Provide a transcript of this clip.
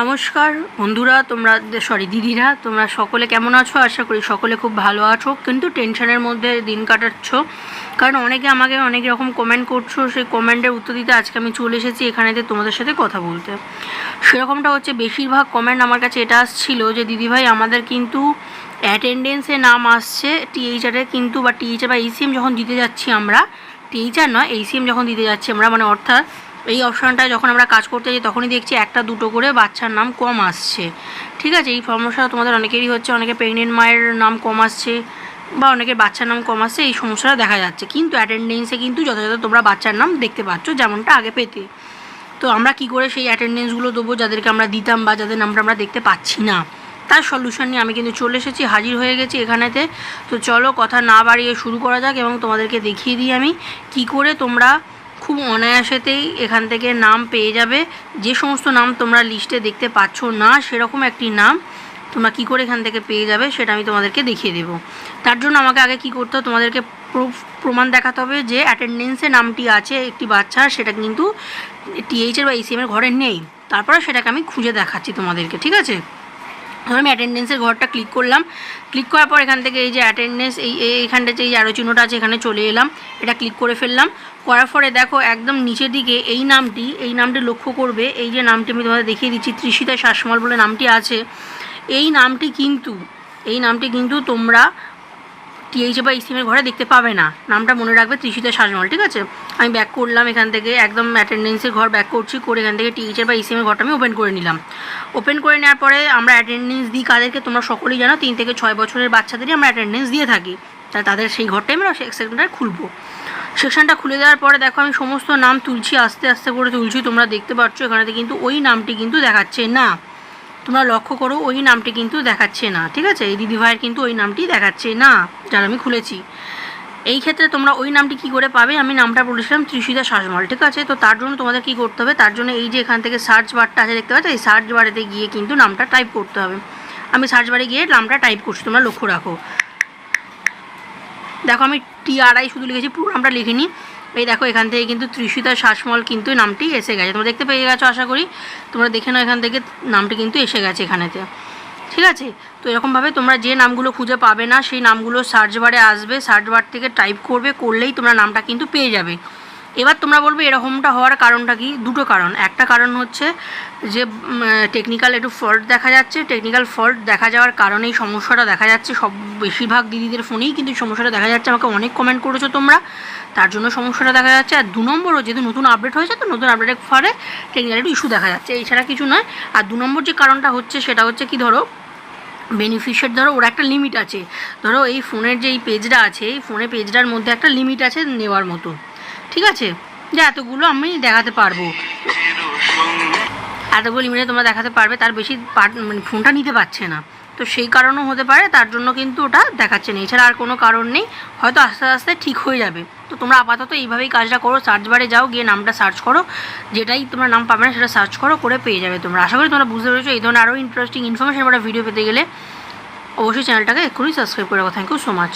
নমস্কার বন্ধুরা, তোমরা দিদিরা, তোমরা সকলে কেমন আছো? আশা করি সকলে খুব ভালো আছো, কিন্তু টেনশনের মধ্যে দিন কাটাচ্ছ। কারণ অনেকে আমাকে অনেক রকম কমেন্ট করছো, সেই কমেন্টের উত্তর দিতে আজকে আমি চলে এসেছি এখানেতে তোমাদের সাথে কথা বলতে। সেরকমটা হচ্ছে, বেশিরভাগ কমেন্ট আমার কাছে এটা আসছিল যে দিদিভাই আমাদের কিন্তু অ্যাটেন্ডেন্সে নাম আসছে টিএইচআরে, কিন্তু বা টিএইচআর বা এইচসিএম যখন দিতে যাচ্ছি আমরা, টিএইচআর নয় এইচসিএম যখন দিতে যাচ্ছি আমরা, মানে অর্থাৎ এই অপশানটায় যখন আমরা কাজ করতে যাই তখনই দেখছি একটা দুটো করে বাচ্চার নাম কম আসছে। ঠিক আছে, এই সমস্যা তোমাদের অনেকেরই হচ্ছে, অনেকে প্রেগনেন্ট মায়ের নাম কম আসছে বা অনেকের বাচ্চার নাম কম আসছে, এই সমস্যাটা দেখা যাচ্ছে। কিন্তু অ্যাটেন্ডেন্সে কিন্তু যথাযথ তোমরা বাচ্চার নাম দেখতে পাচ্ছ যেমনটা আগে পেতে। তো আমরা কি করে সেই অ্যাটেন্ডেন্সগুলো দেবো যাদেরকে আমরা দিতাম বা যাদের নামটা আমরা দেখতে পাচ্ছি না? তার সলিউশন নিয়ে আমি কিন্তু চলে এসেছি, হাজির হয়ে গেছি এখানেতে। তো চলো কথা না বাড়িয়ে শুরু করা যাক এবং তোমাদেরকে দেখিয়ে দিই আমি কি করে তোমরা খুব অনায়াসেতেই এখান থেকে নাম পেয়ে যাবে। যে সমস্ত নাম তোমরা লিস্টে দেখতে পাচ্ছ না সেরকম একটি নাম তোমরা কি করে এখান থেকে পেয়ে যাবে সেটা আমি তোমাদেরকে দেখিয়ে দেবো। তার জন্য আমাকে আগে কি করতে হবে, তোমাদেরকে প্রমাণ দেখাতে হবে যে অ্যাটেন্ডেন্সে নামটি আছে একটি বাচ্চার, সেটা কিন্তু টিএইচআর বা এইচসিএমের ঘরে নেই। তারপরে সেটাকে আমি খুঁজে দেখাচ্ছি তোমাদেরকে, ঠিক আছে? আমি অ্যাটেন্ডেন্সের ঘরটা ক্লিক করলাম। ক্লিক করার পর এখান থেকে এই যে অ্যাটেন্ডেন্স এইখানটা যে অ্যারো চিহ্নটা আছে এখানে চলে এলাম, এটা ক্লিক করে ফেললাম। করার পরে দেখো একদম নিচের দিকে এই নামটি লক্ষ্য করবে। এই যে নামটি আমি তোমাদের দেখিয়ে দিচ্ছি, তৃষিতা শাসমল বলে নামটি আছে। এই নামটি কিন্তু তোমরা টিএইচআর বা এইচসিএমের ঘরে দেখতে পাবে না। নামটা মনে রাখবে, তৃষিতা শাসমল, ঠিক আছে? আমি ব্যাক করলাম এখান থেকে, একদম অ্যাটেন্ডেন্সের ঘর ব্যাক করছি, করে এখান থেকে টিএইচআর বা এইচসিএমের ঘরটা আমি ওপেন করে নিলাম। ওপেন করে নেওয়ার পরে আমরা অ্যাটেন্ডেন্স দিই কাদেরকে? তোমরা সকলেই জানো 3 থেকে 6 বছরের বাচ্চাদেরই আমরা অ্যাটেন্ডেন্স দিয়ে থাকি। তাই তাদের সেই ঘরটাই আমরা সেকশনটা খুলবো। সেকশনটা খুলে দেওয়ার পরে দেখো আমি সমস্ত নাম তুলছি, আস্তে আস্তে করে তুলছি। তোমরা দেখতে পাচ্ছ এখানেতে কিন্তু ওই নামটি কিন্তু দেখাচ্ছে না। তোমরা লক্ষ্য করো, ওই নামটি কিন্তু দেখাচ্ছে না, ঠিক আছে? এই দিদিভাইয়ের কিন্তু ওই নামটি দেখাচ্ছে না যারা আমি খুলেছি। এই ক্ষেত্রে তোমরা ওই নামটি কি করে পাবে? আমি নামটা বলেছিলাম তৃষিতা শাসমল, ঠিক আছে? তো তার জন্য তোমাদের কি করতে হবে? তার জন্য এই যে এখান থেকে সার্চ বারটা আছে দেখতে পাচ্ছ, এই সার্চ বারেতে গিয়ে কিন্তু নামটা টাইপ করতে হবে। আমি সার্চ বারে গিয়ে নামটা টাইপ করছি, তোমরা লক্ষ্য রাখো। দেখো আমি TRI শুধু লিখেছি, পুরো নামটা লিখিনি। এই দেখো এখান থেকে কিন্তু তৃষিতা শাসমল কিন্তু নামটি এসে গেছে, তোমরা দেখতে পেয়ে গেছো আশা করি। তোমরা দেখে নাও এখান থেকে নামটি কিন্তু এসে গেছে এখানেতে, ঠিক আছে? তো এরকমভাবে তোমরা যে নামগুলো খুঁজে পাবে না সেই নামগুলো সার্চ বারে আসবে, সার্চ বার থেকে টাইপ করবে, করলেই তোমরা নামটা কিন্তু পেয়ে যাবে। এবার তোমরা বলবে এরকমটা হওয়ার কারণটা কি? দুটো কারণ। একটা কারণ হচ্ছে যে টেকনিক্যাল একটু ফল্ট দেখা যাচ্ছে। টেকনিক্যাল ফল্ট দেখা যাওয়ার কারণে এই সমস্যাটা দেখা যাচ্ছে। বেশিরভাগ দিদিদের ফোনেই কিন্তু এই সমস্যাটা দেখা যাচ্ছে, আমাকে অনেক কমেন্ট করেছো তোমরা, তার জন্য সমস্যাটা দেখা যাচ্ছে। আর 2 নম্বরও যেহেতু নতুন আপডেট হয়েছে, তো নতুন আপডেটের ফলে টেকনিক্যাল একটু ইস্যু দেখা যাচ্ছে, এছাড়া কিছু নয়। আর 2 নম্বর যে কারণটা হচ্ছে সেটা হচ্ছে কি, ধরো বেনিফিশিয়ারি, ধরো ওর একটা লিমিট আছে। ধরো এই ফোনের যে এই পেজটা আছে, এই ফোনের পেজটার মধ্যে একটা লিমিট আছে নেওয়ার মতো, ঠিক আছে? যে এতগুলো আমি দেখাতে পারবো, এতগুলো লিমিটে তোমরা দেখাতে পারবে, তার বেশি মানে ফোনটা নিতে পারছে না। তো সেই কারণও হতে পারে, তার জন্য কিন্তু ওটা দেখাচ্ছে না, এছাড়া আর কোনো কারণ নেই। হয়তো আস্তে আস্তে ঠিক হয়ে যাবে। তো তোমরা আপাতত এইভাবেই কাজটা করো, সার্চ বারে যাও, গিয়ে নামটা সার্চ করো, যেটাই তোমরা নাম পাবে না সেটা সার্চ করো, করে পেয়ে যাবে তোমরা। আশা করি তোমরা বুঝতে পেরেছো। এই ধরনের আরও ইন্টারেস্টিং ইনফরমেশন ভিডিও পেতে গেলে অবশ্যই চ্যানেলটাকে এক্ষুনি সাবস্ক্রাইব করে রাখো। Thank you so much.